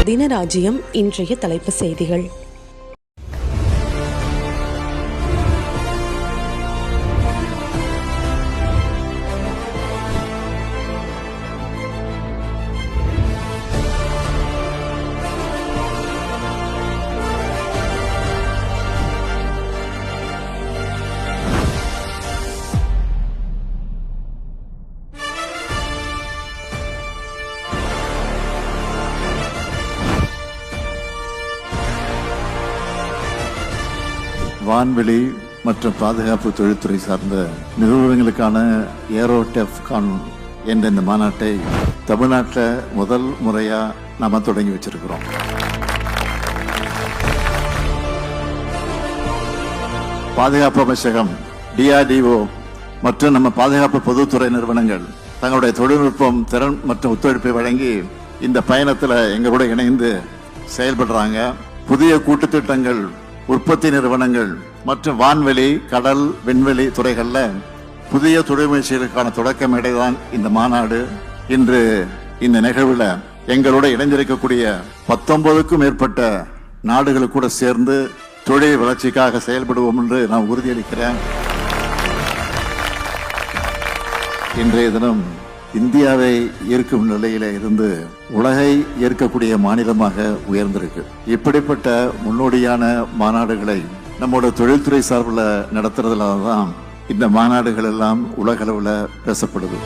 தினராஜ்யம் இன்றைய தலைப்பு செய்திகள். வான்வெளி மற்றும் பாதுகாப்பு தொழில்துறை சார்ந்த நிறுவனங்களுக்கான ஏரோடெஃப்கான் என்ற இந்த மாநாட்டை தமிழ்நாட்டில் முதல் முறையா நாம தொடங்கி வச்சிருக்கிறோம். பாதுகாப்பு அமைச்சகம், DRDO மற்றும் நம்ம பாதுகாப்பு பொதுத்துறை நிறுவனங்கள் தங்களுடைய தொழில்நுட்பம், திறன் மற்றும் ஒத்துழைப்பை வழங்கி இந்த பயணத்தில் எங்களோட இணைந்து செயல்படுறாங்க. புதிய கூட்டு திட்டங்கள், உற்பத்தி நிறுவனங்கள் மற்றும் வான்வெளி, கடல், விண்வெளி துறைகளில் புதிய தொழில் முயற்சிகளுக்கான தொடக்க மேடைதான் இந்த மாநாடு. இன்று இந்த நிகழ்வில் எங்களோட இணைந்திருக்கக்கூடிய 19க்கும் மேற்பட்ட நாடுகள் கூட சேர்ந்து தொழில் வளர்ச்சிக்காக செயல்படுவோம் என்று நான் உறுதியளிக்கிறேன். இன்றைய தினம் இந்தியாவை ஈர்க்கும் நிலையில இருந்து உலகை ஈர்க்கக்கூடிய மாநிலமாக உயர்ந்திருக்கு. இப்படிப்பட்ட முன்னோடியான மாநாடுகளை நம்மோட தொழில்துறை சார்பில் நடத்துறதுல தான் இந்த மாநாடுகள் எல்லாம் உலக அளவில் பேசப்படுது.